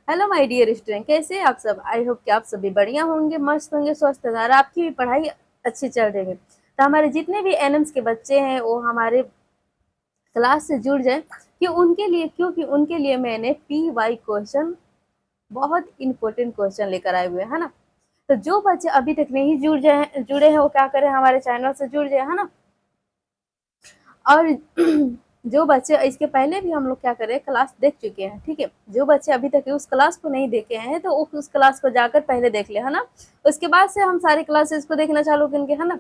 Hello my dear student, कैसे हैं आप सब। आई होप कि आप सभी बढ़िया होंगे, मस्त होंगे, स्वस्थ होंगे और आपकी भी पढ़ाई अच्छी चल रही है। तो हमारे जितने भी एनएम्स के बच्चे हैं वो हमारे क्लास से जुड़ जाए क्योंकि उनके लिए मैंने पी वाई क्वेश्चन बहुत इंपॉर्टेंट क्वेश्चन लेकर आए हुए हैं, है ना। तो जो बच्चे अभी तक नहीं जुड़े हैं वो क्या करें, हमारे चैनल से जुड़ जाए, है ना। और जो बच्चे इसके पहले भी हम लोग क्या करें क्लास देख चुके हैं, ठीक है। जो बच्चे अभी तक उस क्लास को नहीं देखे हैं तो उस क्लास को जाकर पहले देख ले, है ना। उसके बाद से हम सारे क्लासेस को देखना चालू करेंगे, है ना।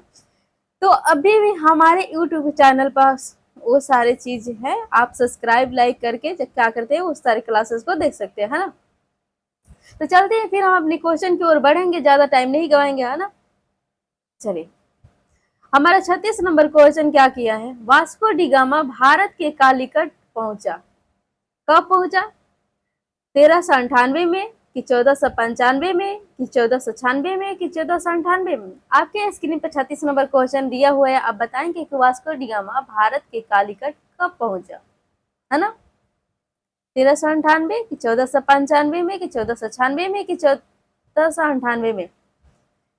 तो अभी भी हमारे यूट्यूब चैनल पर वो सारे चीज है, आप सब्सक्राइब लाइक करके क्या करते हैं उस सारे क्लासेस को देख सकते हैं, है ना। तो चलते हैं फिर हम अपने क्वेश्चन की ओर बढ़ेंगे, ज्यादा टाइम नहीं गवाएंगे, है ना। चलिए, हमारा 36 नंबर क्वेश्चन क्या किया है। वास्को डी गामा भारत के कालीकट पहुंचा, कब पहुंचा। 1398 में कि 1495 में कि 1496 में कि 1498 में। आपके स्क्रीन पर 36 नंबर क्वेश्चन दिया हुआ है। आप बताएंगे कि वास्को डी गामा भारत के कालीकट कब पहुंचा, है ना। 1398 कि 1495 में कि 1496 में कि 1498 में।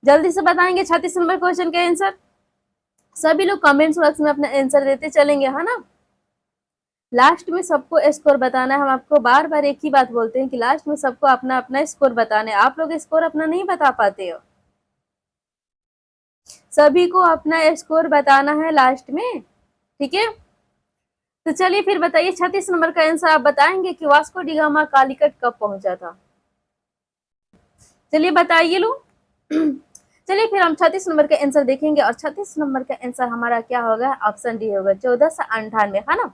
जल्दी से बताएंगे 36 नंबर क्वेश्चन का आंसर। सभी लोग कमेंट्स बॉक्स में अपना आंसर देते चलेंगे, है ना। लास्ट में सबको स्कोर बताना है। हम आपको बार बार एक ही बात बोलते हैं कि लास्ट में सबको अपना अपना स्कोर बताना है। आप लोग स्कोर अपना नहीं बता पाते हो, सभी को अपना स्कोर बताना है लास्ट में, ठीक है। तो चलिए फिर बताइए 36 नंबर का आंसर आप बताएंगे कि वास्को डी गामा कालीकट कब पहुंचा था। चलिए बताइए लो। चलिए फिर हम 36 नंबर का आंसर देखेंगे और 36 नंबर का आंसर हमारा क्या होगा, ऑप्शन डी होगा 1498, है ना।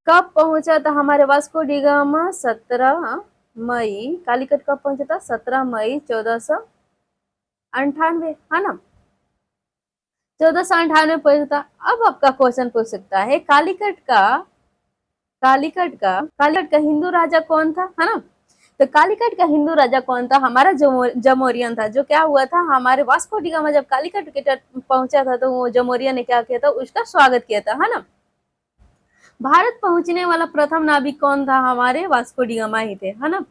कब पहुंचा था हमारे वास्को डी गामा, 17 मई। कालीकट कब पहुंचा था, 17 मई 1498, है ना। 1498 पहुंचा था। अब आपका क्वेश्चन पूछ सकता है कालीकट का हिंदू राजा कौन था, है ना। तो कालीकट का हिंदू राजा कौन था, हमारा जमोरियन था। जो क्या हुआ था, हमारे वास्को डी गामा जब कालीकट के तट पहुंचा था तो वो जमोरियन ने क्या किया था, उसका स्वागत किया था, है ना। भारत पहुंचने वाला प्रथम नाविक कौन था, हमारे वास्को डी गामा ही थे, है ना।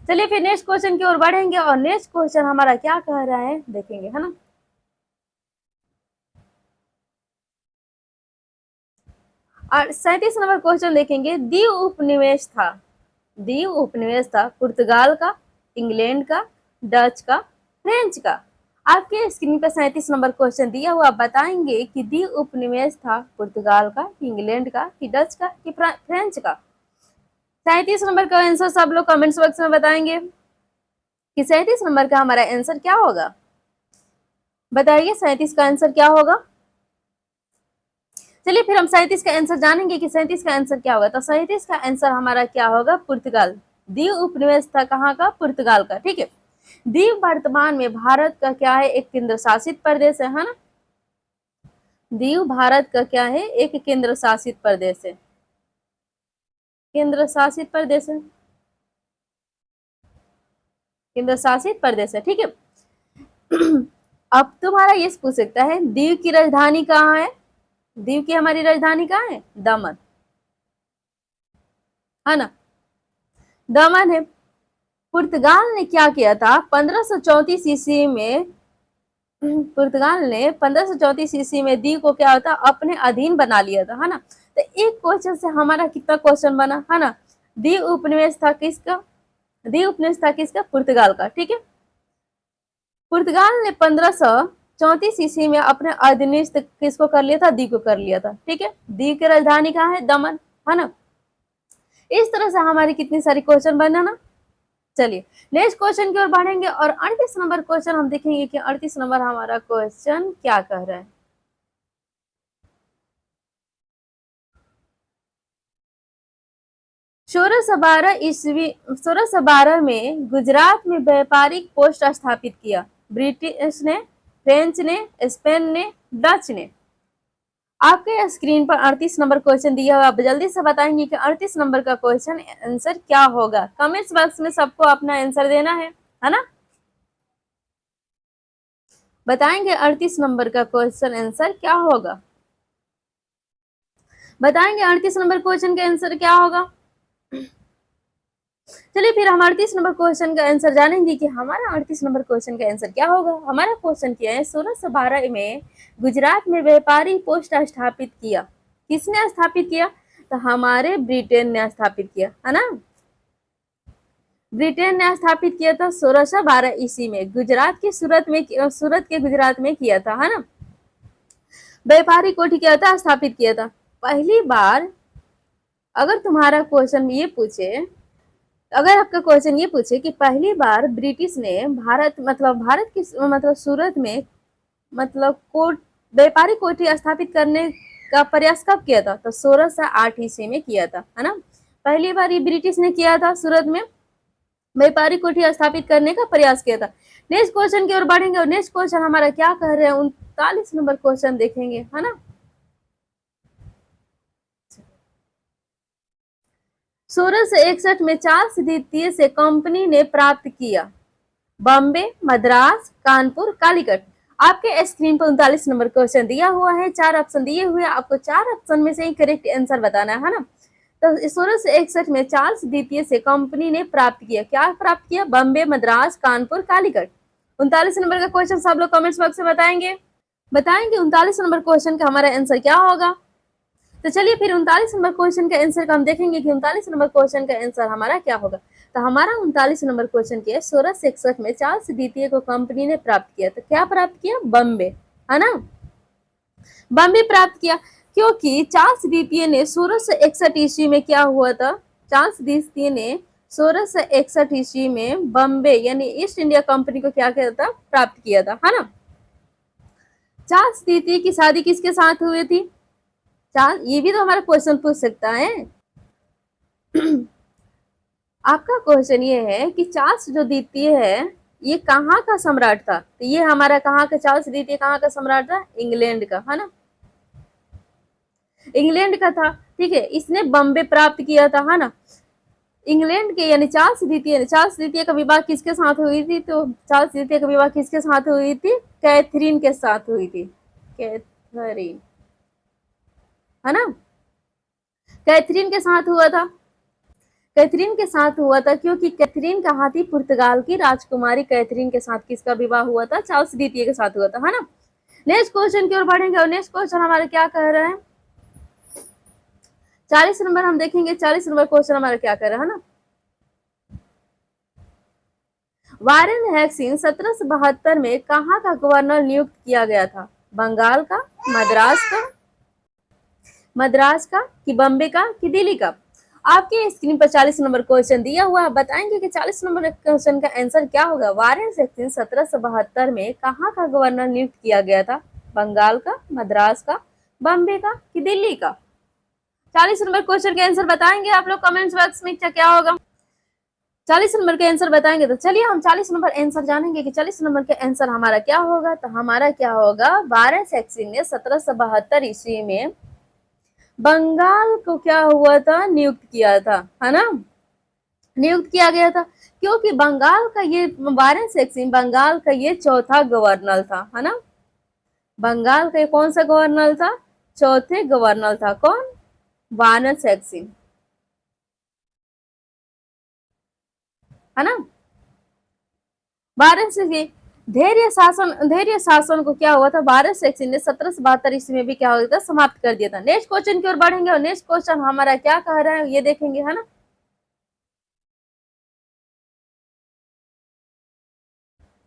चलिए फिर नेक्स्ट क्वेश्चन की ओर बढ़ेंगे और नेक्स्ट क्वेश्चन हमारा क्या कह रहा है देखेंगे, है ना। और 37 नंबर क्वेश्चन देखेंगे। द्वीप उपनिवेश था पुर्तगाल का, इंग्लैंड का, डच का, फ्रेंच का। आपके स्क्रीन पर 37 नंबर क्वेश्चन दिया हुआ। आप बताएंगे कि द्वीप उपनिवेश था पुर्तगाल का, इंग्लैंड का, कि डच का, कि फ्रेंच का। 37 नंबर का आंसर सब लोग कमेंट्स बॉक्स में बताएंगे कि 37 नंबर का हमारा आंसर क्या होगा। बताइए 37 का आंसर क्या होगा। चलिए फिर हम 37 का आंसर जानेंगे कि 37 का आंसर क्या होगा। तो 37 का आंसर हमारा क्या होगा, पुर्तगाल। द्वीप उपनिवेश था कहाँ का, पुर्तगाल का, ठीक है। द्वीप वर्तमान में भारत का क्या है, एक केंद्र शासित प्रदेश है ना। द्वीप भारत का क्या है, एक केंद्र शासित प्रदेश है। केंद्र शासित प्रदेश है, केंद्र शासित प्रदेश है, ठीक है। अब तुम्हारा ये पूछ सकता है द्वीप की राजधानी कहाँ है। द्वीप की हमारी राजधानी कहाँ है, दमन, है ना। दमन है। पुर्तगाल ने क्या किया था 1534 ईस्वी में। पुर्तगाल ने 1534 ईस्वी में द्वीप को क्या होता अपने अधीन बना लिया था, है ना। तो एक क्वेश्चन से हमारा कितना क्वेश्चन बना, है ना। द्वीप उपनिवेश था किसका, द्वीप उपनिवेश था किसका, पुर्तगाल का, ठीक है। पुर्तगाल ने 1534 ईस्वी में अपने अधीनस्थ किसको कर लिया था, द्वीप को कर लिया था, ठीक है। द्वीप की राजधानी कहाँ है, दमन, है ना। इस तरह से हमारी कितनी सारी क्वेश्चन बना ना। चलिए नेक्स्ट क्वेश्चन की ओर बढ़ेंगे और 38 नंबर क्वेश्चन हम देखेंगे कि 38 नंबर हमारा क्वेश्चन क्या कह रहा है। 1612 में गुजरात में व्यापारिक पोस्ट स्थापित किया। ब्रिटिश ने, फ्रेंच ने, स्पेन ने, डच ने। आपके स्क्रीन पर 38 नंबर क्वेश्चन दिया हुआ। आप जल्दी से बताएंगे कि 38 नंबर का क्वेश्चन आंसर क्या होगा। कमेंट्स बॉक्स में सबको अपना आंसर देना है ना। बताएंगे 38 नंबर का क्वेश्चन आंसर क्या होगा। बताएंगे 38 नंबर क्वेश्चन का आंसर क्या होगा। चलिए फिर हम 38 नंबर क्वेश्चन का आंसर जानेंगे कि हमारा 38 नंबर क्वेश्चन का आंसर क्या होगा। हमारा क्वेश्चन क्या है, 1612 में गुजरात में व्यापारी पोस्ट स्थापित किया। किसने स्थापित किया? तो हमारे ब्रिटेन ने स्थापित किया, है ना। ब्रिटेन ने स्थापित किया था 1612 ईस्वी में, गुजरात के सूरत के गुजरात में किया था, है ना। व्यापारी कोठी क्या था? स्थापित किया था। पहली बार अगर तुम्हारा क्वेश्चन ये पूछे, अगर आपका क्वेश्चन ये पूछे कि पहली बार ब्रिटिश ने भारत की सूरत में कोट व्यापारी कोठी स्थापित करने का प्रयास कब किया था? तो 1608 ईस्वी में किया था, है ना। पहली बार ये ब्रिटिश ने किया था, सूरत में व्यापारी कोठी स्थापित करने का प्रयास किया था। नेक्स्ट क्वेश्चन की ओर बढ़ेंगे और नेक्स्ट क्वेश्चन हमारा क्या कह रहे हैं, 39 नंबर क्वेश्चन देखेंगे, है ना। 1661 में चार्ल्स द्वितीय से कंपनी ने प्राप्त किया। बॉम्बे, मद्रास, कानपुर, कालीकट। आपके स्क्रीन पर 39 नंबर क्वेश्चन दिया हुआ है, 4 ऑप्शन दिए हुए हैं, आपको 4 ऑप्शन में से ही करेक्ट आंसर बताना है ना। तो 1661 में चार्ल्स द्वितीय से कंपनी ने प्राप्त किया, क्या प्राप्त किया? बॉम्बे, मद्रास, कानपुर, कालीकट। 39 नंबर का क्वेश्चन सब लोग कमेंट्स बॉक्स में बताएंगे 39 नंबर क्वेश्चन का हमारा आंसर क्या होगा। तो चलिए फिर 39 नंबर क्वेश्चन का आंसर का हम देखेंगे कि 39 नंबर क्वेश्चन का आंसर हमारा क्या होगा। तो हमारा 39 नंबर क्वेश्चन क्या है, 1661 में चार्ल्स द्वितीय को कंपनी ने प्राप्त किया। तो क्या प्राप्त किया? बॉम्बे, है ना। बॉम्बे प्राप्त किया, क्योंकि चार्ल्स द्वितीय ने 1661 ईस्वी में क्या हुआ था, चार्ल्स द्वितीय ने 1661 ईस्वी में बॉम्बे यानी ईस्ट इंडिया कंपनी को क्या किया था? प्राप्त किया था, है ना। चार्ल्स द्वितीय की शादी किसके साथ हुई थी? ये भी तो हमारा क्वेश्चन पूछ सकता है। आपका क्वेश्चन ये है कि चार्ल्स जो द्वितीय है ये कहाँ का सम्राट था? तो ये हमारा कहाँ का, चार्ल्स द्वितीय कहाँ का सम्राट था? इंग्लैंड का, है ना, इंग्लैंड का था। ठीक है, इसने बॉम्बे प्राप्त किया था, है ना। इंग्लैंड के यानी चार्ल्स द्वितीय का विवाह किसके साथ हुई थी? तो चार्ल्स द्वितीय का विवाह किसके साथ हुई थी? कैथरीन के साथ हुई थी, कैथरीन, है ना। कैथरीन के साथ हुआ था, कैथरीन के साथ हुआ था, क्योंकि कैथरीन कहाँ थी? पुर्तगाल की राजकुमारी कैथरीन के साथ किसका विवाह हुआ था? चार्ल्स द्वितीय के साथ हुआ था, है ना। नेक्स्ट क्वेश्चन की ओर बढ़ेंगे और नेक्स्ट क्वेश्चन हमारे क्या कह रहे हैं, 40 नंबर हम देखेंगे। 40 नंबर क्वेश्चन हमारा क्या कह रहा है ना, वारेन हेस्टिंग्स 1772 में कहाँ का गवर्नर नियुक्त किया गया था? बंगाल का, मद्रास का कि बॉम्बे का कि दिल्ली का? आपके स्क्रीन पर 40 नंबर क्वेश्चन दिया हुआ है, बताएंगे कि 40 नंबर क्वेश्चन का आंसर क्या होगा। वारेन हेस्टिंग्स 1772 में कहाँ का गवर्नर नियुक्त किया गया था? बंगाल का, मद्रास का, बॉम्बे का कि दिल्ली का? 40 नंबर क्वेश्चन का आंसर बताएंगे आप लोग कमेंट्स बॉक्स में, क्या होगा 40 नंबर के आंसर बताएंगे। तो चलिए हम 40 नंबर आंसर जानेंगे कि 40 नंबर के आंसर हमारा क्या होगा। तो हमारा क्या होगा, वारेन हेस्टिंग्स ने 1772 ईस्वी में बंगाल को क्या हुआ था? नियुक्त किया था, है ना, नियुक्त किया गया था, क्योंकि बंगाल का ये वारेन हेस्टिंग्स बंगाल का ये चौथा गवर्नर था, है ना। बंगाल का कौन सा गवर्नर था? चौथे गवर्नर था, कौन? वारेन हेस्टिंग्स, है ना। वारेन हेस्टिंग्स धैर्य शासन को क्या हुआ था? वारेन हेस्टिंग्स ने 1772 ईस्वी में भी क्या हुआ था? समाप्त कर दिया था। नेक्स्ट क्वेश्चन की ओर बढ़ेंगे और नेक्स्ट क्वेश्चन हमारा क्या कह रहा है ये देखेंगे, है ना।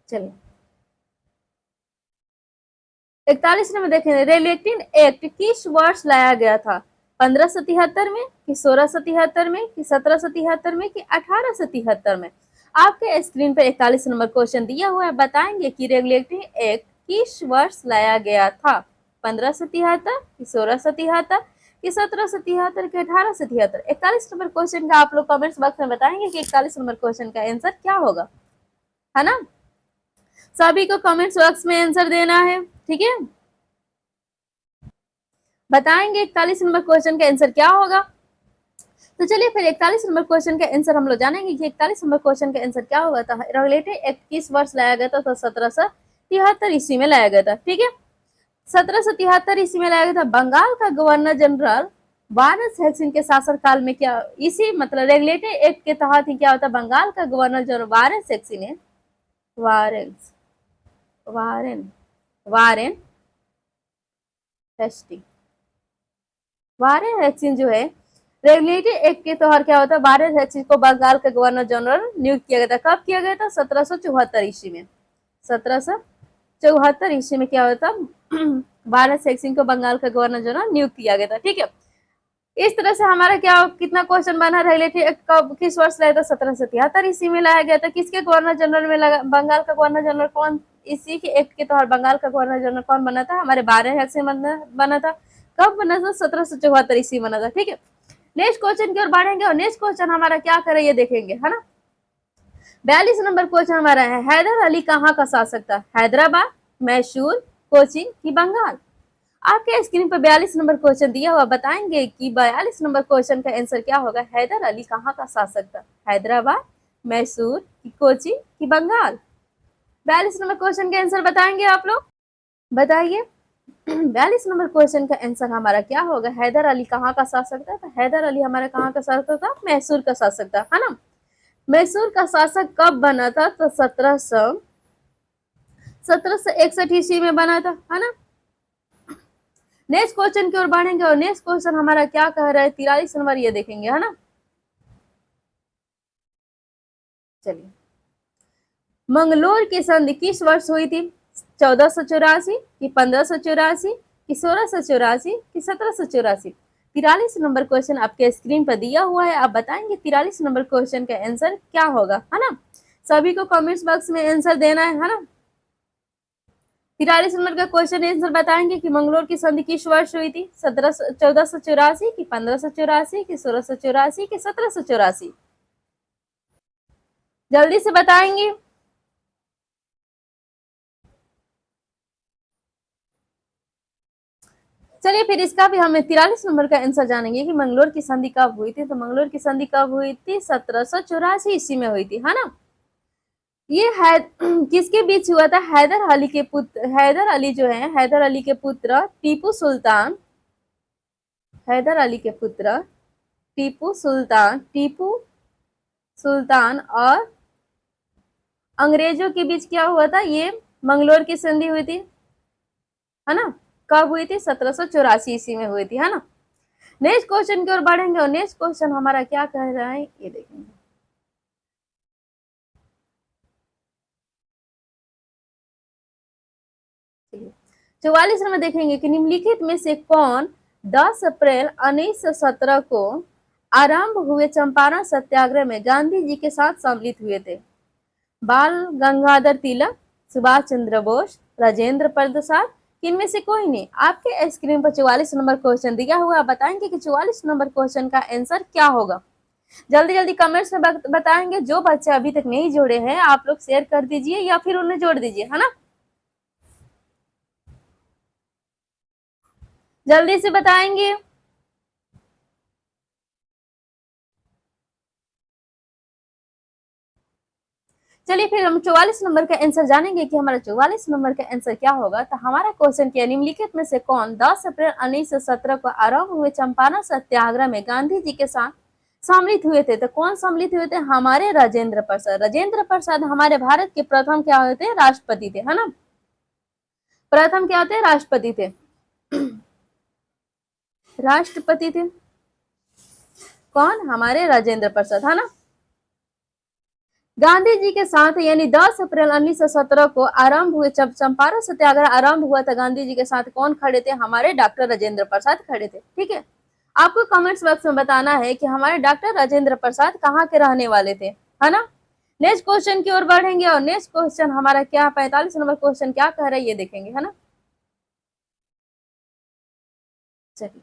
चलिए 41 में देखेंगे, रेलिक्टेंट एक्ट किस वर्ष लाया गया था? 1573 में कि 1673 में कि 1773 में कि 1873 में? आपके स्क्रीन पर 41 नंबर क्वेश्चन दिया हुआ है, बताएंगे कि रेगुलेटरी एक्ट किस वर्ष लाया गया था? 1573 कि 1673 कि 1773 कि 1873? 41 नंबर क्वेश्चन का आप लोग कमेंट्स बॉक्स में बताएंगे कि 41 नंबर क्वेश्चन का आंसर क्या होगा, है ना। सभी को कमेंट्स बॉक्स में आंसर देना है, ठीक है। बताएंगे 41 नंबर क्वेश्चन का आंसर क्या होगा। तो चलिए फिर 41 नंबर क्वेश्चन का आंसर हम लोग जानेंगे कि 41 नंबर क्वेश्चन का आंसर क्या होगा। था रेगुलेटरी एक्ट किस वर्ष लाया गया था? तो 1773 ईस्वी में लाया गया था, ठीक है। 1773 ईस्वी में लाया गया था। बंगाल का गवर्नर जनरल वारेस हेक्सिन के शासन काल में क्या, इसी मतलब रेगुलेटरी एक्ट के तहत ही क्या होता है, बंगाल का गवर्नर जो वारेस हेक्सिन है, Warren Warren Warren Hastings, Warren हेक्सिन जो है रेगुलेटरी एक्ट के तौर क्या होता है, वारेन हेक्सिन को बंगाल का गवर्नर जनरल नियुक्त किया गया था। कब किया गया था? 1774 ईस्वी में। 1774 ईस्वी में क्या होता, वारेन हेक्सिन को बंगाल का गवर्नर जनरल नियुक्त किया गया था। ठीक है, इस तरह से हमारा क्या कितना क्वेश्चन बना, रेगुलेटरी एक्ट कब किस वर्ष लाया था? 1773 ईस्वी में लाया गया था। किसके गवर्नर जनरल में लगा? बंगाल का गवर्नर जनरल कौन, इसी के एक्ट के तहत बंगाल का गवर्नर जनरल कौन बना था? हमारे वारेन हेक्सिन बना था। कब बना था? 1774 ईस्वी बना था। ठीक है, नेक्स्ट क्वेश्चन की ओर बढ़ेंगे और नेक्स्ट क्वेश्चन हमारा क्या करे ये देखेंगे, है ना। 42 नंबर क्वेश्चन हमारा है, हैदर अली कहाँ का शासक था? हैदराबाद, मैसूर, कोचीन की बंगाल? आपके स्क्रीन पर 42 नंबर क्वेश्चन दिया हुआ, बताएंगे कि 42 नंबर क्वेश्चन का आंसर क्या होगा? हैदर अली कहाँ का शासक था? हैदराबाद, मैसूर, कोचीन की बंगाल? 42 नंबर क्वेश्चन का आंसर बताएंगे आप लोग, बताइए। 42 नंबर क्वेश्चन का आंसर हमारा क्या होगा? हैदर अली कहाँ का शासक था? तो हैदर अली हमारा कहाँ का शासक था? मैसूर का शासक था, है ना। मैसूर का शासक कब बना था? तो 1761 ईस्वी में बना था, है ना। नेक्स्ट क्वेश्चन की ओर बढ़ेंगे और नेक्स्ट क्वेश्चन हमारा क्या कह रहा है? 43 नंबर ये देखेंगे, है ना। चलिए, मंगलोर की संधि किस वर्ष हुई थी? 1484 की 1584 की 1684 की 1784? 43 नंबर क्वेश्चन आपके स्क्रीन पर दिया हुआ है, आप बताएंगे 43 नंबर क्वेश्चन का आंसर क्या होगा, है ना। सभी को कमेंट्स बॉक्स में आंसर देना है ना। 43 नंबर का क्वेश्चन आंसर बताएंगे कि मंगलोर की संधि किस वर्ष हुई थी? 1484 की 1584 की 1684 की 1784? जल्दी से बताएंगे। चलिए फिर इसका भी हमें 43 नंबर का आंसर जानेंगे कि मंगलोर की संधि कब हुई थी। तो मंगलोर की संधि कब हुई थी? 1784 ईस्वी में हुई थी, है ना। ये है किसके बीच हुआ था? हैदर अली के पुत्र, हैदर अली जो है, हैदर अली के पुत्र टीपू सुल्तान, हैदर अली के पुत्र टीपू सुल्तान और अंग्रेजों के बीच क्या हुआ था? ये मंगलोर की संधि हुई थी, है ना। कब हुई थी? 1784 ईस्वी में हुई थी, है ना। नेक्स्ट क्वेश्चन की ओर बढ़ेंगे और नेक्स्ट क्वेश्चन हमारा क्या कह रहा है ये देखेंगे। चलिए 44 में देखेंगे कि निम्नलिखित में से कौन 10 अप्रैल 1917 को आरंभ हुए चंपारण सत्याग्रह में गांधी जी के साथ सम्मिलित हुए थे? बाल गंगाधर तिलक, सुभाष चंद्र बोस, राजेंद्र प्रसाद, इनमें से कोई नहीं। आपके स्क्रीन पर 44 नंबर क्वेश्चन दिया हुआ, आप बताएंगे कि 44 नंबर क्वेश्चन का आंसर क्या होगा। जल्दी जल्दी कमेंट्स में बताएंगे। जो बच्चे अभी तक नहीं जोड़े हैं आप लोग शेयर कर दीजिए या फिर उन्हें जोड़ दीजिए, है ना। जल्दी से बताएंगे। चलिए फिर हम 44 नंबर का आंसर जानेंगे कि हमारा 44 नंबर का आंसर क्या होगा। तो हमारा क्वेश्चन क्या, निम्नलिखित में से कौन 10 अप्रैल 1917 को आरंभ हुए चंपारण सत्याग्रह में गांधी जी के साथ सम्मिलित हुए थे? तो कौन सम्मिलित हुए थे? हमारे राजेंद्र प्रसाद। राजेंद्र प्रसाद हमारे भारत के प्रथम क्या होते? राष्ट्रपति थे, है ना। प्रथम क्या होते? राष्ट्रपति थे, राष्ट्रपति थे। कौन? हमारे राजेंद्र प्रसाद, है ना। गांधी जी के साथ यानी 10 अप्रैल 1917 को आरंभ हुए, जब चंपारण सत्याग्रह आरंभ हुआ था, गांधी जी के साथ कौन खड़े थे? हमारे डॉक्टर राजेंद्र प्रसाद खड़े थे। ठीक है, आपको कमेंट्स बॉक्स में बताना है कि हमारे डॉक्टर राजेंद्र प्रसाद कहाँ के रहने वाले थे, है ना। नेक्स्ट क्वेश्चन की ओर बढ़ेंगे और नेक्स्ट क्वेश्चन हमारा क्या, 45 नंबर क्वेश्चन क्या कह रहा है ये देखेंगे, है ना। चलिए,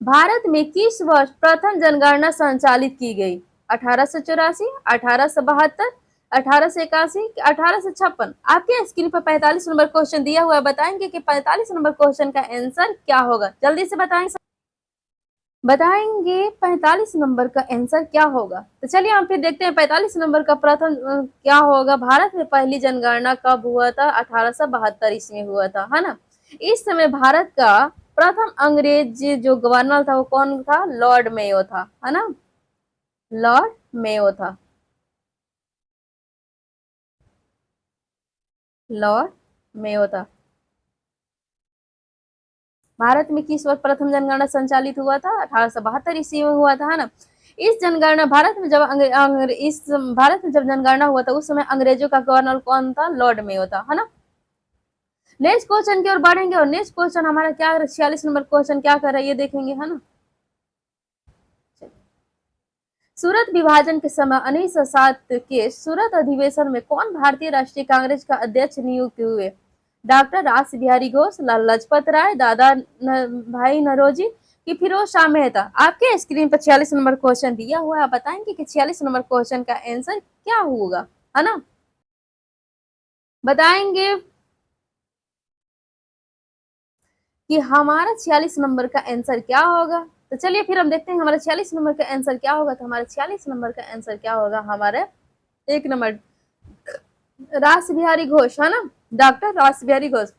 भारत में किस वर्ष प्रथम जनगणना संचालित की गई? 1884, 1872, 1881, 1856? आपके स्क्रीन पर 45 नंबर क्वेश्चन दिया हुआ है, बताएंगे कि 45 नंबर क्वेश्चन का आंसर क्या होगा। जल्दी से बताएंगे, बताएंगे 45 नंबर का आंसर क्या होगा। तो चलिए हम फिर देखते हैं 45 नंबर का प्रथम क्या होगा। भारत में पहली जनगणना कब हुआ था? 1872 ईस्वी में हुआ था, है ना। इस समय भारत का प्रथम अंग्रेज जो गवर्नर था वो कौन था? लॉर्ड मेयो था, है ना, लॉर्ड मेयो था, लॉर्ड मेयो था। भारत में किस वर्ष प्रथम जनगणना संचालित हुआ था? 1872 ईस्वी में हुआ था, है ना। इस जनगणना भारत में जब इस भारत में जब जनगणना हुआ था उस समय अंग्रेजों का गवर्नर कौन था? लॉर्ड मेयो था, है ना। नेक्स्ट क्वेश्चन की ओर बढ़ेंगे और नेक्स्ट क्वेश्चन हमारा क्या 46 नंबर क्वेश्चन क्या कर रहा है ये देखेंगे, है ना। सूरत विभाजन के समय 1907 के सूरत अधिवेशन में कौन भारतीय राष्ट्रीय कांग्रेस का अध्यक्ष नियुक्त हुए? डॉक्टर रास बिहारी घोष, लाला लाजपत राय, दादा भाई नौरोजी कि फिरोज शाह मेहता। आपके स्क्रीन पर 46 नंबर क्वेश्चन दिया हुआ है, आप बताएंगे कि 46 नंबर क्वेश्चन का आंसर क्या होगा, है ना, बताएंगे कि हमारा 46 नंबर का आंसर क्या होगा। तो चलिए फिर हम देखते हैं हमारा 46 नंबर का आंसर क्या होगा। तो हमारा 46 नंबर का आंसर क्या होगा? हमारे 1 नंबर रास बिहारी घोष, है ना, डॉक्टर रास बिहारी घोष।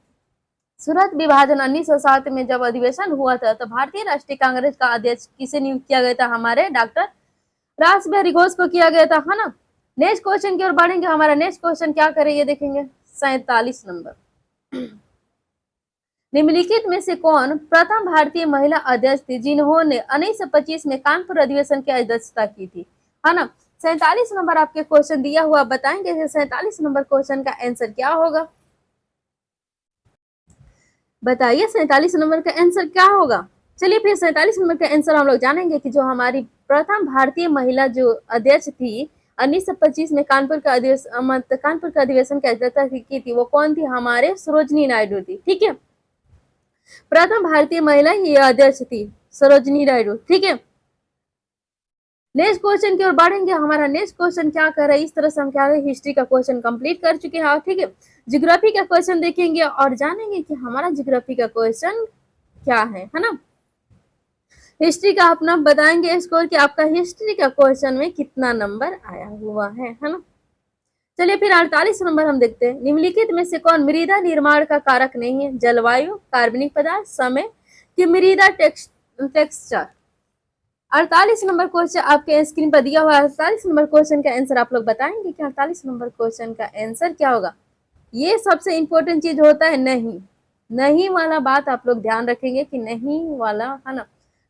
सूरत विभाजन 1907 में जब अधिवेशन हुआ था तो भारतीय राष्ट्रीय कांग्रेस का अध्यक्ष किसे नियुक्त किया गया था? हमारे डॉक्टर रास बिहारी घोष को किया गया था, है ना। नेक्स्ट क्वेश्चन की ओर बढ़ेंगे। हमारा नेक्स्ट क्वेश्चन क्या करे ये देखेंगे, 47 नंबर। निम्नलिखित में से कौन प्रथम भारतीय महिला अध्यक्ष थी जिन्होंने 1925 में कानपुर अधिवेशन की अध्यक्षता की थी, है ना। 47 नंबर आपके क्वेश्चन दिया हुआ, बताएंगे 47 नंबर क्वेश्चन का आंसर क्या होगा? बताइए 47 नंबर का आंसर क्या होगा। चलिए फिर 47 नंबर का आंसर हम लोग जानेंगे कि जो हमारी प्रथम भारतीय महिला जो अध्यक्ष थी 1925 में कानपुर का अधिवेशन की अध्यक्षता की थी वो कौन थी? हमारे सरोजनी नायडू थी, ठीक है। प्रथम भारतीय महिला ये अध्यक्ष थी सरोजनी नायडू, ठीक है। नेक्स्ट क्वेश्चन की ओर बढ़ेंगे। हमारा नेक्स्ट क्वेश्चन क्या कर रहा है, इस तरह से हम क्या है हिस्ट्री का क्वेश्चन कंप्लीट कर चुके हैं, ठीक है। ज्योग्राफी का क्वेश्चन देखेंगे और जानेंगे कि हमारा ज्योग्राफी का क्वेश्चन क्या है ना। हिस्ट्री का अपना बताएंगे स्कोर कि आपका हिस्ट्री का क्वेश्चन में कितना नंबर आया हुआ है ना। चलिए फिर 48 नंबर हम देखते हैं। निम्नलिखित में से कौन मृदा निर्माण का कारक नहीं है? जलवायु, कार्बनिक पदार्थ, समय कि मृदा टेक्सचर। 48 नंबर क्वेश्चन आपके स्क्रीन पर दिया हुआ है। 48 नंबर क्वेश्चन का आंसर आप लोग बताएंगे कि 48 नंबर क्वेश्चन का आंसर क्या होगा। ये सबसे इंपॉर्टेंट चीज होता है नहीं, नहीं वाला बात आप लोग ध्यान रखेंगे कि नहीं वाला, है ना।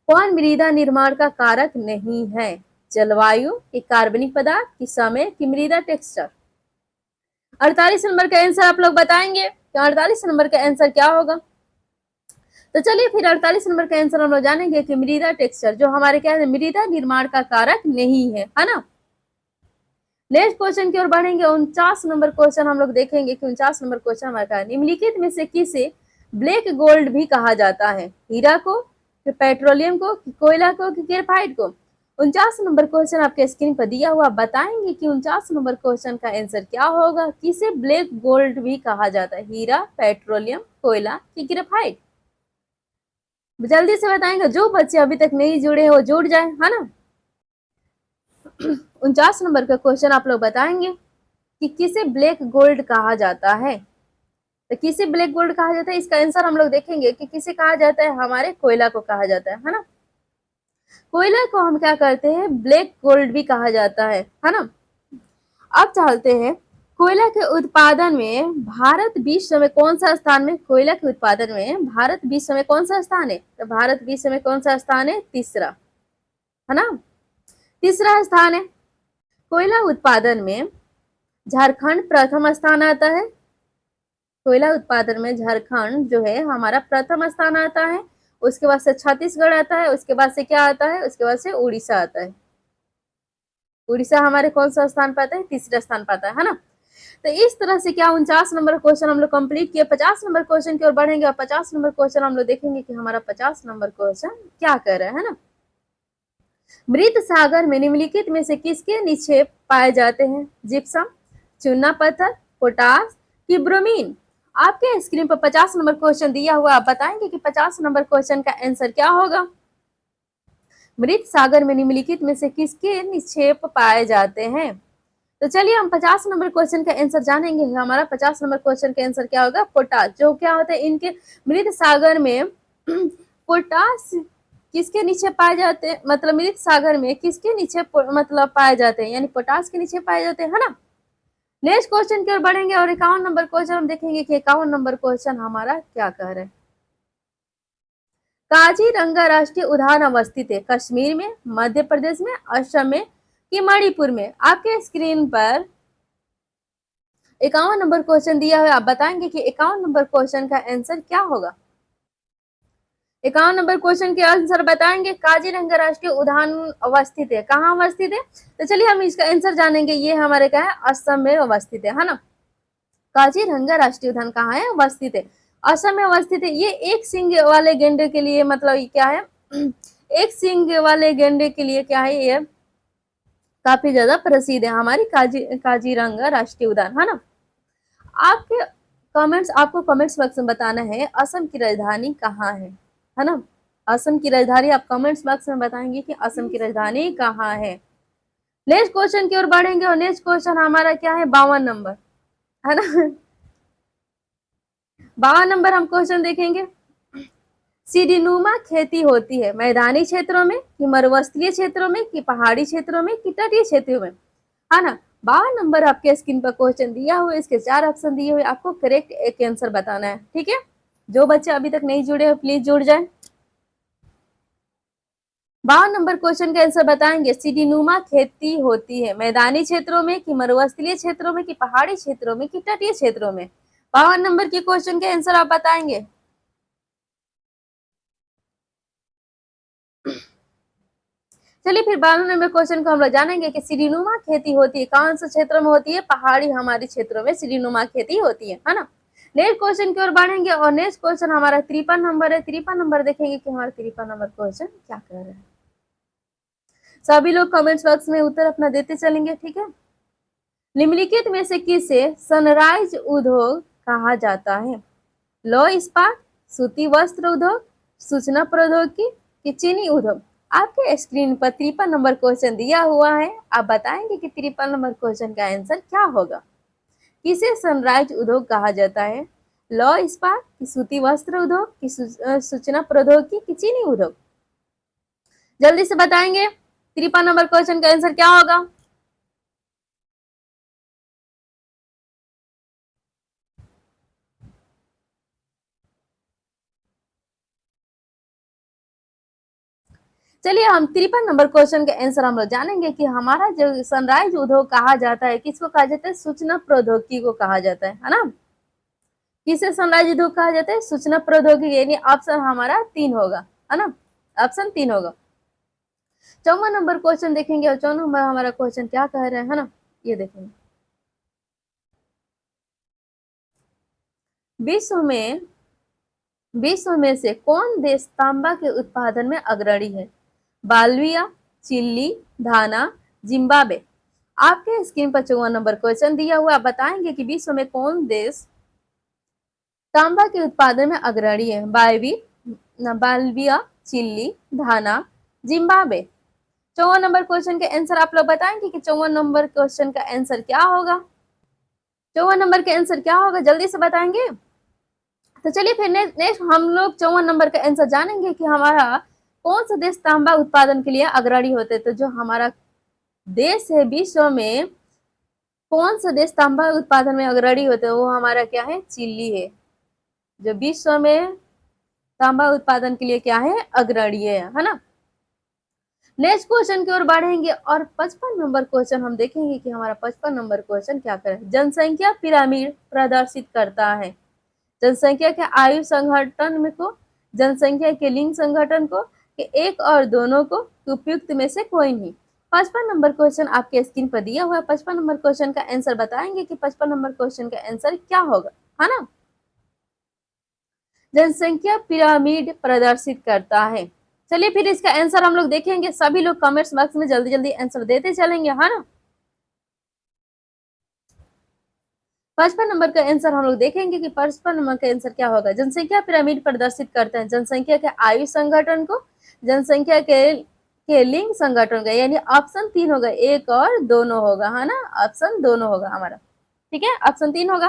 कौन मृदा निर्माण का कारक नहीं है? जलवायु कि कार्बनिक पदार्थ कि समय कि मृदा टेक्सचर। 48 नंबर का आंसर आप लोग बताएंगे कि 48 नंबर का आंसर क्या होगा। तो चलिए फिर 48 नंबर का आंसर हम लोग जानेंगे कि मृदा टेक्सचर जो हमारे क्या है मृदा निर्माण का कारक नहीं है ना। नेक्स्ट क्वेश्चन की ओर बढ़ेंगे। 49 नंबर क्वेश्चन हम लोग देखेंगे कि 49 नंबर क्वेश्चन हमारा निम्नलिखित में से किसे ब्लैक गोल्ड भी कहा जाता है? हीरा को, पेट्रोलियम को, कोयला को, ग्रेफाइट को। 49 नंबर क्वेश्चन आपके स्क्रीन पर दिया हुआ, बताएंगे कि 49 नंबर क्वेश्चन का आंसर क्या होगा। किसे ब्लैक गोल्ड भी कहा जाता है? हीरा, पेट्रोलियम, कोयला कि ग्रेफाइट। जल्दी से बताएंगे, जो बच्चे अभी तक नहीं जुड़े हैं वो जुड़ जाए, है ना। 49 नंबर का क्वेश्चन आप लोग बताएंगे कि किसे ब्लैक गोल्ड कहा जाता है। तो किसे ब्लैक गोल्ड कहा जाता है, इसका आंसर हम लोग देखेंगे कि किसे कहा जाता है। हमारे कोयला को कहा जाता है ना। कोयला को हम क्या करते हैं, ब्लैक गोल्ड भी कहा जाता है ना। अब चलते हैं कोयला के उत्पादन में भारत विश्व में कौन सा स्थान में? कोयला के उत्पादन में भारत विश्व में कौन सा स्थान है? तो भारत विश्व में कौन सा स्थान है? तीसरा, है ना, तीसरा स्थान है। कोयला उत्पादन में झारखंड प्रथम स्थान आता है। कोयला उत्पादन में झारखंड जो है हमारा प्रथम स्थान आता है। उसके बाद से छत्तीसगढ़ आता है। उसके बाद से क्या आता है? उसके बाद से उड़ीसा आता है। उड़ीसा हमारे कौन सा स्थान पाता है? तीसरा स्थान पाता है ना। तो इस तरह से क्या 49 नंबर क्वेश्चन हम लोग कंप्लीट किए। 50 नंबर क्वेश्चन की ओर बढ़ेंगे और 50 नंबर क्वेश्चन हम लोग देखेंगे कि हमारा 50 नंबर क्वेश्चन क्या कर रहा है ना। मृत सागर में निम्नलिखित में से किसके निक्षेप पाए जाते हैं? जिप्सम, चूना पत्थर, पोटास कि ब्रोमीन। आपके स्क्रीन पर 50 नंबर क्वेश्चन दिया हुआ, आप बताएंगे कि 50 नंबर क्वेश्चन का आंसर क्या होगा। मृत सागर में निम्नलिखित में से किसके निक्षेप पाए जाते हैं? तो चलिए हम 50 नंबर क्वेश्चन का आंसर जानेंगे। हमारा 50 नंबर क्वेश्चन का आंसर क्या होगा? पोटास। जो क्या होता है इनके मृत सागर में पोटास किसके नीचे पाए जाते हैं, मतलब मृत सागर में किसके नीचे मतलब पाए जाते हैं, यानी पोटास के नीचे पाए जाते हैं, है ना। नेक्स्ट क्वेश्चन की ओर बढ़ेंगे और 51 नंबर क्वेश्चन हम देखेंगे कि 51 नंबर क्वेश्चन हमारा क्या कह रहे हैं। काजीरंगा राष्ट्रीय उद्यान अवस्थित है कश्मीर में, मध्य प्रदेश में, असम में कि मणिपुर में। आपके स्क्रीन पर 51 नंबर क्वेश्चन दिया हुआ है, आप बताएंगे कि 51 नंबर क्वेश्चन का आंसर क्या होगा। 51 नंबर क्वेश्चन के आंसर बताएंगे। काजीरंगा राष्ट्रीय उद्यान अवस्थित है, कहाँ अवस्थित है, तो चलिए हम इसका आंसर जानेंगे। ये हमारे क्या है, असम में अवस्थित है ना। काजीरंगा राष्ट्रीय उद्यान कहाँ है, अवस्थित है, असम में अवस्थित है। ये एक सींग वाले गेंडे के लिए मतलब क्या है, एक सींग वाले गेंडे के लिए क्या है, ये काफी ज्यादा प्रसिद्ध है हमारी काजीरंगा राष्ट्रीय उद्यान, है ना। आपके कमेंट्स, आपको कमेंट्स बॉक्स में बताना है असम की राजधानी कहाँ है ना। असम की राजधानी आप कमेंट्स बॉक्स में बताएंगे कि असम की राजधानी कहाँ है। नेक्स्ट क्वेश्चन की ओर बढ़ेंगे और नेक्स्ट क्वेश्चन हमारा क्या है, 52 नंबर, है ना। 52 नंबर हम क्वेश्चन देखेंगे। सीढ़ीनुमा खेती होती है मैदानी क्षेत्रों में कि मरुस्थलीय क्षेत्रों में कि पहाड़ी क्षेत्रों में कि तटीय क्षेत्रों में, है ना। 52 नंबर आपके स्क्रीन पर क्वेश्चन दिया हुआ है, इसके 4 ऑप्शन दिए हुए, आपको करेक्ट एक आंसर बताना है, ठीक है। जो बच्चे अभी तक नहीं जुड़े हो प्लीज जुड़ जाए। 52 नंबर क्वेश्चन का आंसर बताएंगे। सीढ़ीनुमा खेती होती है मैदानी क्षेत्रों में कि मरुस्थलीय क्षेत्रों में कि पहाड़ी क्षेत्रों में कि तटीय क्षेत्रों में। 52 नंबर के क्वेश्चन के आंसर आप बताएंगे। चलिए फिर 52 नंबर क्वेश्चन को हम लोग जानेंगे कि सीढ़ीनुमा खेती होती है कौन से क्षेत्र में होती है, पहाड़ी हमारे क्षेत्रों में सीढ़ीनुमा खेती होती है ना। नेक्स्ट क्वेश्चन की ओर बढ़ेंगे और नेक्स्ट क्वेश्चन हमारा 53 नंबर है। 53 नंबर देखेंगे कि हमारा 53 नंबर क्वेश्चन क्या कह रहे हैं। सभी लोग कमेंट्स बॉक्स में उत्तर अपना देते चलेंगे, ठीक है। निम्नलिखित में से किसे सनराइज उद्योग कहा जाता है, लौह इस्पात, सूती वस्त्र उद्योग, सूचना प्रौद्योगिकी कि चीनी उद्योग। आपके स्क्रीन पर 53 नंबर क्वेश्चन दिया हुआ है, आप बताएंगे कि 53 नंबर क्वेश्चन का आंसर क्या होगा। किसे सनराइज उद्योग कहा जाता है, लौह इस्पात कि सूती वस्त्र उद्योग कि सूचना प्रौद्योगिकी कि चीनी उद्योग। जल्दी से बताएंगे 53 नंबर क्वेश्चन का आंसर क्या होगा। चलिए हम 53 नंबर क्वेश्चन के आंसर हम लोग जानेंगे कि हमारा जो सनराइज उद्योग कहा जाता है किसको कहा जाता है, सूचना प्रौद्योगिकी को कहा जाता है ना। किसे सनराइज उद्योग कहा जाता है, सूचना प्रौद्योगिकी, यानी ऑप्शन हमारा 3 होगा, है ना, ऑप्शन 3 होगा। 54 नंबर क्वेश्चन देखेंगे और 54 नंबर हमारा क्वेश्चन क्या कह रहे हैं, है ना, ये देखेंगे। विश्व में से कौन देश तांबा के उत्पादन में अग्रणी है, बाल्विया, चिली, घाना, जिम्बाब्वे। आपके स्क्रीन पर 54 नंबर क्वेश्चन दिया हुआ, आप बताएंगे कि विश्व में कौन देश तांबा के उत्पादन में अग्रणी है, बाल्विया, चिली, घाना, जिम्बाब्वे। 54 नंबर क्वेश्चन के आंसर आप लोग बताएंगे कि 54 नंबर क्वेश्चन का आंसर क्या होगा। 54 नंबर के आंसर क्या होगा, जल्दी से बताएंगे। तो चलिए फिर नेक्स्ट हम लोग 54 नंबर का आंसर जानेंगे कि हमारा कौन सा देश तांबा उत्पादन के लिए अग्रणी होते। तो जो हमारा देश है विश्व में कौन सा देश तांबा उत्पादन में अग्रणी होते हैं, वो हमारा क्या है, चिली है, जो विश्व में तांबा उत्पादन के लिए क्या है, अग्रणी है ना। नेक्स्ट क्वेश्चन की ओर बढ़ेंगे और 55 नंबर क्वेश्चन हम देखेंगे कि हमारा 55 नंबर क्वेश्चन क्या करे, जनसंख्या पिरामिड प्रदर्शित करता है, जनसंख्या के आयु संगठन में को, जनसंख्या के लिंग संगठन को, कि एक और दोनों को, उपयुक्त में से कोई नहीं। 55 नंबर क्वेश्चन आपके स्क्रीन पर दिया हुआ है। 55 नंबर क्वेश्चन का आंसर बताएंगे कि 55 नंबर क्वेश्चन का आंसर क्या होगा, है ना। जनसंख्या पिरामिड प्रदर्शित करता है। चलिए फिर इसका आंसर हम लोग देखेंगे, सभी लोग कमेंट्स बॉक्स में जल्दी जल्दी आंसर देते चलेंगे, है ना। 55 नंबर का आंसर हम लोग देखेंगे कि 55 नंबर का आंसर क्या होगा। जनसंख्या पिरामिड प्रदर्शित करते हैं जनसंख्या के आयु संगठन को, जनसंख्या के लिंग संगठन का, यानी ऑप्शन 3 होगा, एक और दोनों होगा, है ना, ऑप्शन दोनों होगा हमारा, ठीक है, ऑप्शन 3 होगा।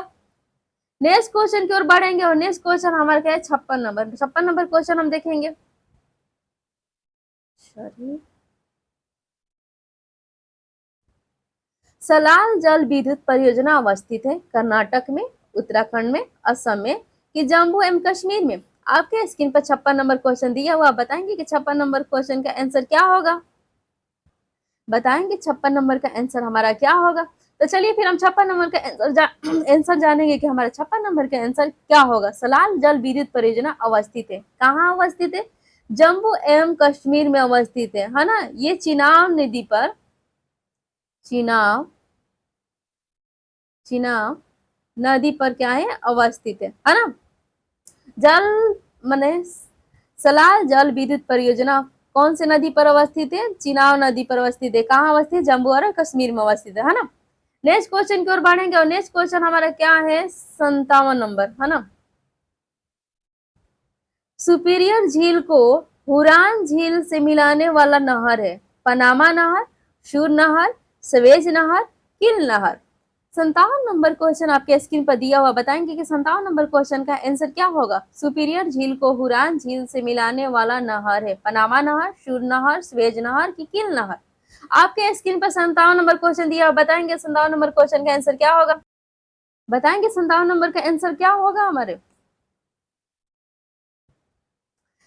नेक्स्ट क्वेश्चन की ओर बढ़ेंगे और नेक्स्ट क्वेश्चन हमारा क्या है 56 नंबर। 56 नंबर क्वेश्चन हम देखेंगे। सलाल जल विद्युत परियोजना अवस्थित है कर्नाटक में, उत्तराखंड में, असम में कि जम्मू एवं कश्मीर में। आपके स्क्रीन पर 56 नंबर क्वेश्चन दिया हुआ, बताएंगे कि 56 नंबर क्वेश्चन का आंसर क्या होगा। बताएंगे 56 नंबर का आंसर हमारा क्या होगा। तो चलिए फिर हम 56 नंबर का आंसर जानेंगे कि हमारा 56 नंबर का आंसर क्या होगा। सलाल जल विद्युत परियोजना अवस्थित है, कहाँ अवस्थित है, जम्मू एवं कश्मीर में अवस्थित है ना। ये चिनाब नदी पर, चिनाब नदी पर क्या है, अवस्थित है ना। जल माने सलाल जल विद्युत परियोजना कौन से नदी पर अवस्थित है, चिनाब नदी पर अवस्थित है। कहाँ अवस्थित है, जम्मू और कश्मीर में अवस्थित है ना। नेक्स्ट क्वेश्चन की ओर बढ़ेंगे और नेक्स्ट क्वेश्चन हमारा क्या है 57 नंबर, है ना। सुपीरियर झील को हुरान झील से मिलाने वाला नहर है, पनामा नहर, शूर नहर, सवेज नहर, किल नहर। 57 नंबर क्वेश्चन आपके स्क्रीन पर दिया हुआ, बताएंगे कि 57 नंबर क्वेश्चन का आंसर क्या होगा। सुपीरियर झील को हुरान झील से मिलाने वाला नहर है, पनामा नहर, शूर नहर, सवेज नहर की किल नहर। आपके स्क्रीन पर 57 नंबर क्वेश्चन दिया हुआ, बताएंगे 57 नंबर क्वेश्चन का आंसर क्या होगा। बताएंगे 57 नंबर का आंसर क्या होगा हमारे।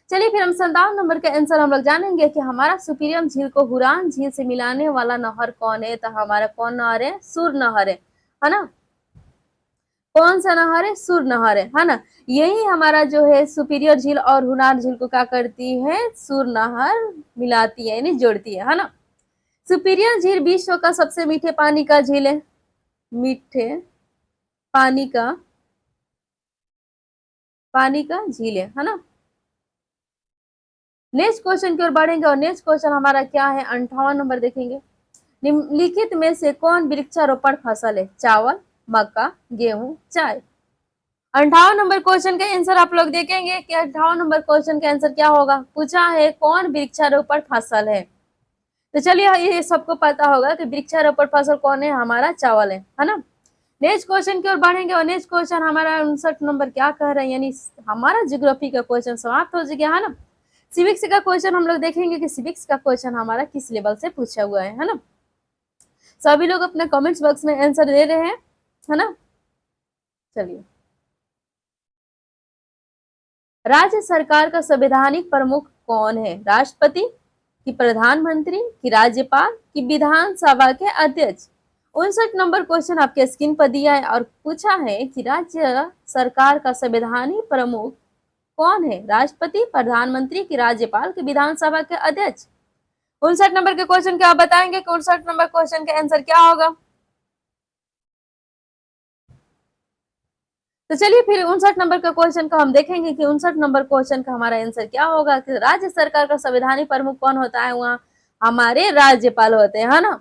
चलिए फिर हम 57 नंबर का आंसर हम लोग जानेंगे कि हमारा सुपीरियर झील को हुरान झील से मिलाने वाला नहर कौन है। तो हमारा कौन नहर है, सुर नहर है ना। कौन सा नहर है, सुर नहर है ना। यही हमारा जो है सुपीरियर झील और हुरान झील को क्या करती है, सुर नहर मिलाती है, यानी जोड़ती है ना। सुपीरियर झील विश्व का सबसे मीठे पानी का झील है, मीठे पानी का झील है ना। नेक्स्ट क्वेश्चन की ओर बढ़ेंगे और नेक्स्ट क्वेश्चन हमारा क्या है 58 नंबर देखेंगे। निम्नलिखित में से कौन वृक्षारोपण फसल है, चावल, मक्का, गेहूं, चाय। 58 नंबर क्वेश्चन का आंसर आप लोग देखेंगे कि 58 नंबर क्वेश्चन का आंसर क्या होगा। पूछा है कौन वृक्षारोपण फसल है। तो चलिए ये सबको पता होगा कि वृक्षारोपण फसल कौन है, हमारा चावल है ना। नेक्स्ट क्वेश्चन की ओर बढ़ेंगे और नेक्स्ट क्वेश्चन हमारा 59 नंबर क्या कह रहे हैं, यानी हमारा ज्योग्राफी का क्वेश्चन समाप्त हो गया है ना। सिविक्स का क्वेश्चन हम लोग देखेंगे कि सिविक्स का क्वेश्चन हमारा किस लेवल से पूछा हुआ है ना। सभी लोग अपने कमेंट्स बॉक्स में आंसर दे रहे हैं, है ना। चलिए, राज्य सरकार का संवैधानिक प्रमुख कौन है, राष्ट्रपति कि प्रधानमंत्री कि राज्यपाल कि विधानसभा के अध्यक्ष। 59 नंबर क्वेश्चन आपके स्क्रीन पर दिया है और पूछा है कि राज्य सरकार का संवैधानिक प्रमुख कौन है, राष्ट्रपति, प्रधानमंत्री की राज्यपाल की विधानसभा के अध्यक्ष। 59 नंबर के क्वेश्चन क्या आप बताएंगे कि 59 नंबर क्वेश्चन का आंसर क्या होगा। तो चलिए फिर 59 नंबर का क्वेश्चन का हम देखेंगे कि 59 नंबर क्वेश्चन का हमारा आंसर क्या होगा कि राज्य सरकार का संवैधानिक प्रमुख कौन होता है, वहां हमारे राज्यपाल होते हैं, है ना।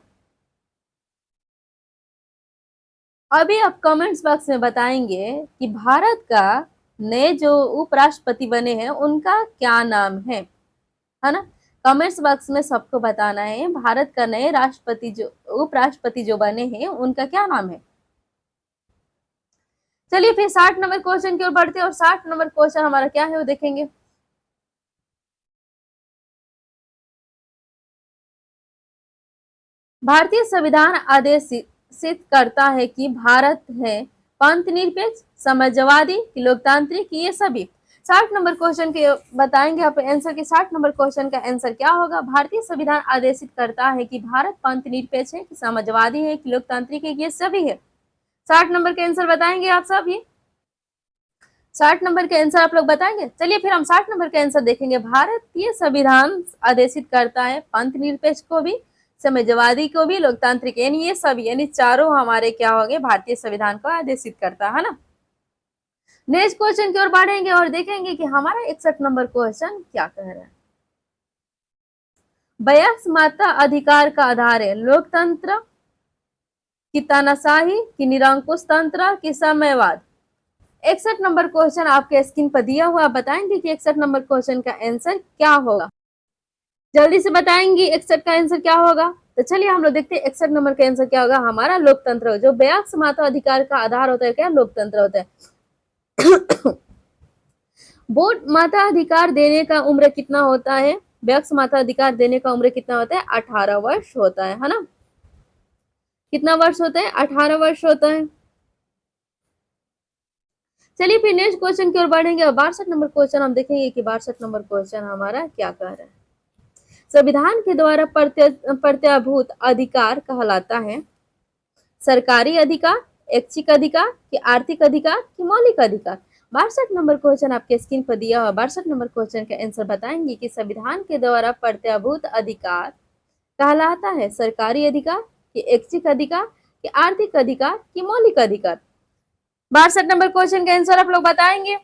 अभी आप कमेंट्स बॉक्स में बताएंगे कि भारत का नए जो उपराष्ट्रपति बने हैं उनका क्या नाम है ना। कमेंट्स बॉक्स में सबको बताना है भारत का नए राष्ट्रपति जो उपराष्ट्रपति जो बने हैं उनका क्या नाम है। चलिए फिर 60 नंबर क्वेश्चन की ओर बढ़ते हैं और 60 नंबर क्वेश्चन हमारा क्या है वो देखेंगे। भारतीय संविधान आदेशित करता है कि भारत है पंथ निरपेक्ष, समाजवादी, लोकतांत्रिक, ये सभी। 60 नंबर क्वेश्चन के बताएंगे आप आंसर के। 60 नंबर क्वेश्चन का आंसर क्या होगा। भारतीय संविधान आदेशित करता है कि भारत पंथ निरपेक्ष है, कि समाजवादी है, कि लोकतांत्रिक है, ये सभी है। 60 नंबर के आंसर बताएंगे आप सब ये। 60 नंबर के आंसर आप लोग बताएंगे। चलिए फिर हम 60 नंबर के आंसर देखेंगे। भारतीय संविधान आदेशित करता है पंथ निरपेक्ष को भी, समाजवादी को भी, लोकतांत्रिक, यानी ये सभी, यानी चारों हमारे क्या होंगे, भारतीय संविधान को आदेशित करता है ना। नेक्स्ट क्वेश्चन की ओर बढ़ेंगे और देखेंगे कि हमारा 61 नंबर क्वेश्चन क्या कह रहा है। वयस्क माता अधिकार का आधार है, लोकतंत्र की तानाशाही की निरंकुश तंत्र की साम्यवाद। 61 नंबर क्वेश्चन आपके स्क्रीन पर दिया हुआ, बताएंगे कि 61 नंबर क्वेश्चन का आंसर क्या होगा। जल्दी से बताएंगे 61 का आंसर क्या होगा। तो चलिए हम लोग देखते हैं 61 नंबर का आंसर क्या होगा। हमारा लोकतंत्र, जो वयस्क माता अधिकार का आधार होता है क्या, लोकतंत्र होता है। वोट मताधिकार देने का उम्र कितना होता है? वयस्क मताधिकार देने का उम्र कितना होता है? 18 वर्ष होता है ना? कितना वर्ष होता है? 18 वर्ष होता है। चलिए फिर नेक्स्ट क्वेश्चन की ओर बढ़ेंगे और 62 नंबर क्वेश्चन हम देखेंगे कि 62 नंबर क्वेश्चन हमारा क्या कह रहा है। संविधान के द्वारा प्रत्याभूत अधिकार कहलाता है सरकारी अधिकार, ऐच्छिक अधिकार कि आर्थिक अधिकार कि मौलिक अधिकार। 62 नंबर क्वेश्चन आपके स्क्रीन पर दिया हुआ। 62 नंबर क्वेश्चन का आंसर बताएंगे कि संविधान के द्वारा प्रत्याभूत अधिकार कहलाता है सरकारी अधिकार कि ऐच्छिक अधिकार कि आर्थिक अधिकार कि मौलिक अधिकार। 62 नंबर क्वेश्चन का आंसर आप लोग बताएंगे।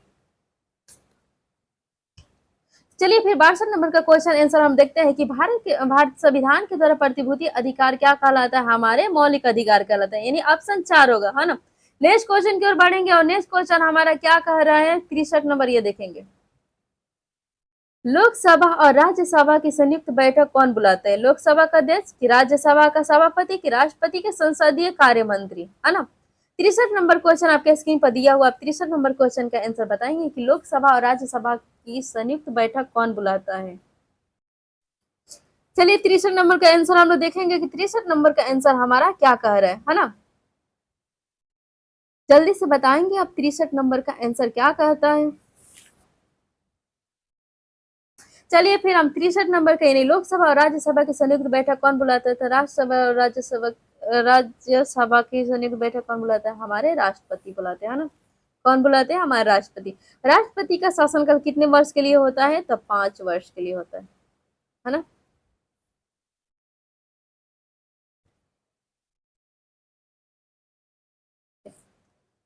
चलिए फिर 62 नंबर का क्वेश्चन आंसर हम देखते हैं कि भारत संविधान के द्वारा प्रतिभूति अधिकार क्या कहलाता है? हमारे मौलिक अधिकार कहलाता है, यानी ऑप्शन 4 होगा, है ना। नेक्स्ट क्वेश्चन की ओर बढ़ेंगे और नेक्स्ट क्वेश्चन हमारा क्या कह रहा है? 63 नंबर ये देखेंगे। लोकसभा और राज्यसभा की संयुक्त बैठक कौन बुलाता है? लोकसभा का अध्यक्ष कि राज्यसभा का सभापति कि राष्ट्रपति के संसदीय कार्य मंत्री, है ना। 63 नंबर क्वेश्चन आपके स्क्रीन पर दिया हुआ। आप 63 नंबर क्वेश्चन का आंसर बताएंगे कि लोकसभा और राज्यसभा की संयुक्त बैठक कौन बुलाता है? चलिए 63 नंबर का आंसर हम लोग देखेंगे कि 63 नंबर का आंसर हमारा क्या कह रहा है ना। जल्दी से बताएंगे आप 63 नंबर का आंसर क्या कहता है। चलिए फिर हम 63 नंबर का यानी लोकसभा और राज्यसभा की संयुक्त बैठक कौन बुलाता है? राज्यसभा और राज्यसभा की संयुक्त बैठक कौन बुलाता है? हमारे राष्ट्रपति बुलाते हैं ना। कौन बुलाते हैं? हमारे राष्ट्रपति। राष्ट्रपति का शासनकाल कितने वर्ष के लिए होता है? तो 5 वर्ष के लिए होता है ना।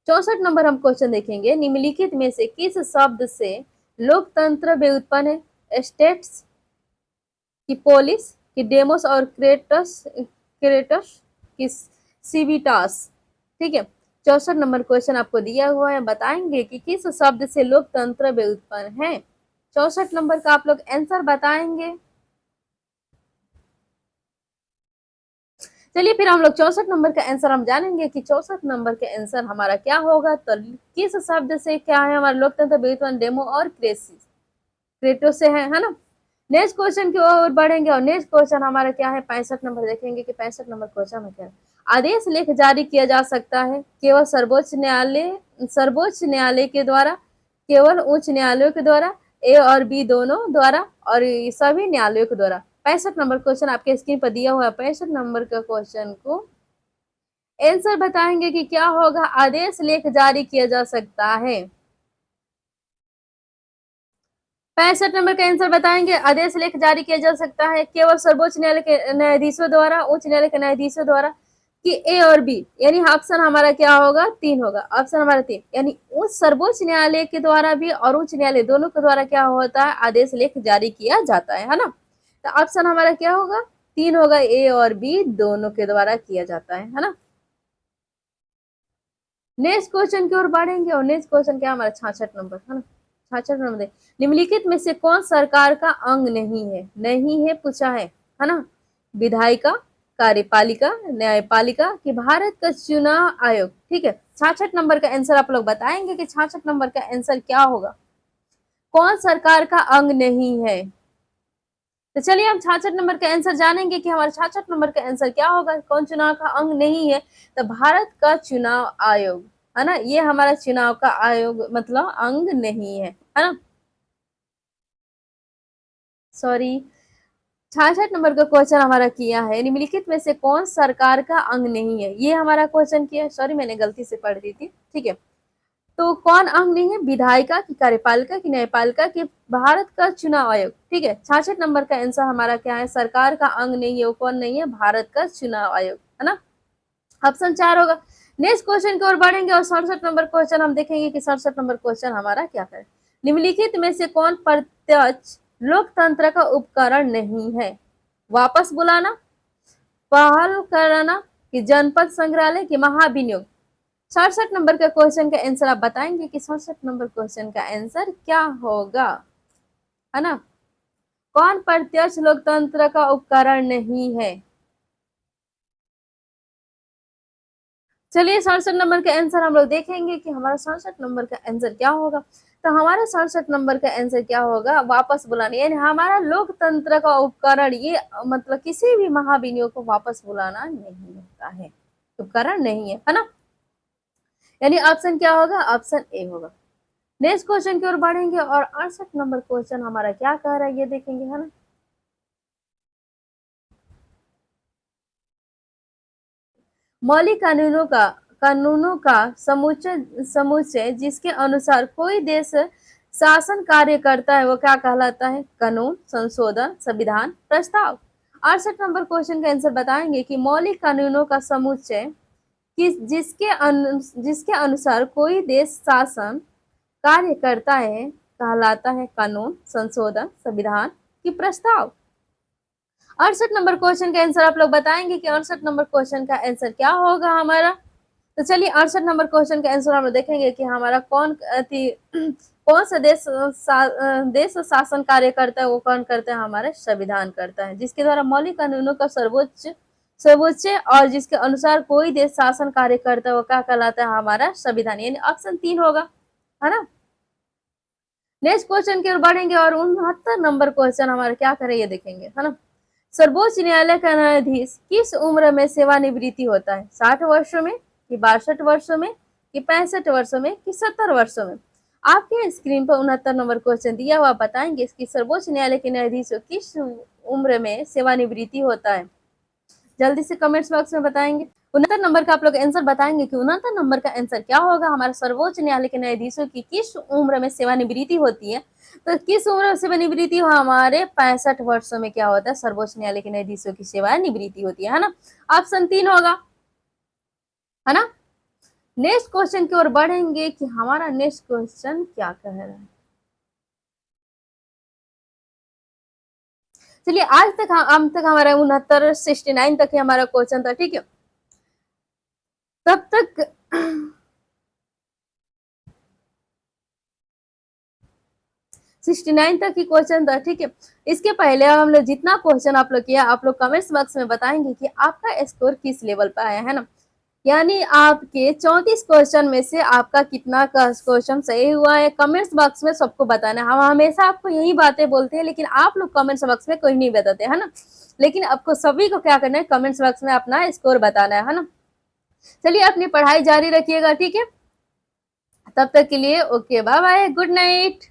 चौसठ नंबर हम क्वेश्चन देखेंगे। निम्नलिखित में से किस शब्द से लोकतंत्र व्युत्पन्न है? स्टेट्स की पोलिस की डेमोस और क्रेटस क्रेटस की सिविटास। ठीक है, 64 नंबर क्वेश्चन आपको दिया हुआ है। बताएंगे कि किस शब्द से लोकतंत्र व्युत्पन्न है। 64 नंबर का आप लोग आंसर बताएंगे। चलिए फिर हम लोग 64 नंबर का आंसर हम जानेंगे कि 64 नंबर के आंसर हमारा क्या होगा। तो किस शब्द से क्या है हमारा लोकतंत्र व्युत्पन्न? डेमो और क्रेटो से है ना। नेक्स्ट क्वेश्चन की ओर बढ़ेंगे और नेक्स्ट क्वेश्चन हमारा क्या है? 65 नंबर देखेंगे कि 65 नंबर क्वेश्चन में क्या है। आदेश लेख जारी किया जा सकता है केवल सर्वोच्च न्यायालय के द्वारा, केवल उच्च न्यायालयों के द्वारा, ए और बी दोनों द्वारा और सभी न्यायालयों के द्वारा। 65 नंबर क्वेश्चन आपके स्क्रीन पर दिया हुआ है। 65 नंबर का क्वेश्चन को आंसर बताएंगे कि क्या होगा। आदेश लेख जारी किया जा सकता है। 65 नंबर का आंसर बताएंगे। आदेश लेख जारी किया जा सकता है केवल सर्वोच्च न्यायालय के न्यायाधीशों द्वारा, उच्च न्यायालय के न्यायाधीशों द्वारा कि ए और बी, यानी ऑप्शन हमारा क्या होगा? 3 होगा। ऑप्शन हमारा 3, यानी उच्च सर्वोच्च न्यायालय के द्वारा भी और उच्च न्यायालय दोनों के द्वारा क्या होता है? आदेश लेख जारी किया जाता है ना। तो ऑप्शन हमारा क्या होगा? 3 होगा। ए और बी दोनों के द्वारा किया जाता है ना। नेक्स्ट क्वेश्चन की ओर बढ़ेंगे और नेक्स्ट क्वेश्चन क्या हमारा? 66 नंबर है ना। 66 नंबर, निम्नलिखित में से कौन सरकार का अंग नहीं है? नहीं है पूछा है ना। विधायिका, कार्यपालिका, न्यायपालिका कि भारत का चुनाव आयोग। ठीक है, 66 नंबर का आंसर आप लोग बताएंगे कि 66 नंबर का आंसर क्या होगा। कौन सरकार का अंग नहीं है? तो चलिए हम 66 नंबर का आंसर जानेंगे कि हमारा 66 नंबर का आंसर क्या होगा। कौन चुनाव का अंग नहीं है? तो भारत का चुनाव आयोग, है ना। ये हमारा चुनाव का आयोग मतलब अंग नहीं है ना। सॉरी, 66 नंबर का क्वेश्चन हमारा किया है निम्नलिखित में से कौन सरकार का अंग नहीं है। ये हमारा क्वेश्चन किया है। सॉरी, मैंने गलती से पढ़ दी थी। ठीक है, तो कौन अंग नहीं है? विधायिका की, कार्यपालिका की, न्यायपालिका की, भारत का चुनाव आयोग। ठीक है, 66 नंबर का आंसर हमारा क्या है? सरकार का अंग नहीं है। वो कौन नहीं है? भारत का चुनाव आयोग, है ना। ऑप्शन 4 होगा। नेक्स्ट क्वेश्चन की ओर बढ़ेंगे और 67 नंबर क्वेश्चन हम देखेंगे कि 67 नंबर क्वेश्चन हमारा क्या है। निम्नलिखित में से कौन प्रत्यक्ष लोकतंत्र का उपकरण नहीं है? वापस बुलाना, पहल कराना कि जनपद संग्रहालय की महाभियोग। 67 नंबर का क्वेश्चन का आंसर आप बताएंगे कि 67 नंबर क्वेश्चन का आंसर क्या होगा, है ना। कौन प्रत्यक्ष लोकतंत्र का उपकरण नहीं है? चलिए 67 नंबर का आंसर हम लोग देखेंगे कि हमारा 67 नंबर का आंसर क्या होगा। तो हमारा 67 नंबर का आंसर क्या होगा, वापस बुलाना, यानी हमारा लोकतंत्र का उपकरण ये मतलब किसी भी महाविनियोग को वापस बुलाना नहीं होता है, उपकरण नहीं है ना। यानी ऑप्शन क्या होगा, ऑप्शन ए होगा। नेक्स्ट क्वेश्चन की ओर बढ़ेंगे और 68 नंबर क्वेश्चन हमारा क्या कह रहा है ये देखेंगे, है ना। मौलिक कानूनों का समुच्चय समुच्चय जिसके अनुसार कोई देश शासन कार्य करता है वो क्या कहलाता है, कानून, संशोधन, संविधान, प्रस्ताव। 68 नंबर क्वेश्चन का आंसर बताएंगे कि मौलिक कानूनों का समुच्चय जिसके अनुसार कोई देश शासन कार्य करता है कहलाता है कानून, संशोधन, संविधान की प्रस्ताव। 68 नंबर क्वेश्चन का आंसर आप लोग बताएंगे कि 68 नंबर क्वेश्चन का आंसर क्या होगा हमारा। तो चलिए 68 नंबर क्वेश्चन का आंसर हम लोग देखेंगे कि हमारा कौन सा देश शासन कार्य करता है, वो कौन करता है, हमारा संविधान करता है, जिसके द्वारा मौलिक कानूनों का सर्वोच्च और जिसके अनुसार कोई देश शासन कार्य करता है वो क्या कहलाता है, हमारा संविधान, यानी ऑप्शन 3 होगा, है ना। नेक्स्ट क्वेश्चन की ओर बढ़ेंगे और 69 नंबर क्वेश्चन हमारा क्या करे ये देखेंगे, है ना। सर्वोच्च न्यायालय का न्यायाधीश किस उम्र में सेवानिवृत्ति होता है, 60 वर्षों में कि 62 वर्षों में कि 65 वर्षों में कि 70 वर्षों में। आपके स्क्रीन पर 69 नंबर क्वेश्चन दिया हुआ, बताएंगे कि सर्वोच्च न्यायालय के न्यायाधीश किस उम्र में सेवानिवृत्ति होता है, जल्दी से कमेंट्स बॉक्स में बताएंगे। 69 नंबर का आप लोग आंसर बताएंगे कि 69 नंबर का आंसर क्या होगा, हमारा सर्वोच्च न्यायालय के न्यायाधीशों की किस उम्र में सेवानिवृत्ति होती है। तो किस उम्र में सेवानिवृत्ति हो, हमारे 65 वर्षों में क्या होता है, सर्वोच्च न्यायालय के न्यायाधीशों की सेवानिवृत्ति होती है ना। ऑप्शन 3 होगा, है ना। नेक्स्ट क्वेश्चन की ओर बढ़ेंगे कि हमारा नेक्स्ट क्वेश्चन क्या कह रहा है। चलिए आज तक हमारा 69 तक ही हमारा क्वेश्चन था, ठीक है। तब तक 69 तक ही क्वेश्चन था, ठीक है। इसके पहले हम लोग जितना क्वेश्चन आप लोग किया, आप लोग कमेंट्स बॉक्स में बताएंगे कि आपका स्कोर किस लेवल पर आया है ना। यानी आपके 34 क्वेश्चन में से आपका कितना का क्वेश्चन सही हुआ है, कमेंट्स बॉक्स में सबको बताना है। हम हमेशा आपको यही बातें बोलते हैं, लेकिन आप लोग कमेंट्स बॉक्स में कोई नहीं बताते, है ना। लेकिन आपको सभी को क्या करना है, कमेंट्स बॉक्स में अपना स्कोर बताना है ना। चलिए अपनी पढ़ाई जारी रखिएगा, ठीक है। तब तक के लिए okay, bye bye, good night.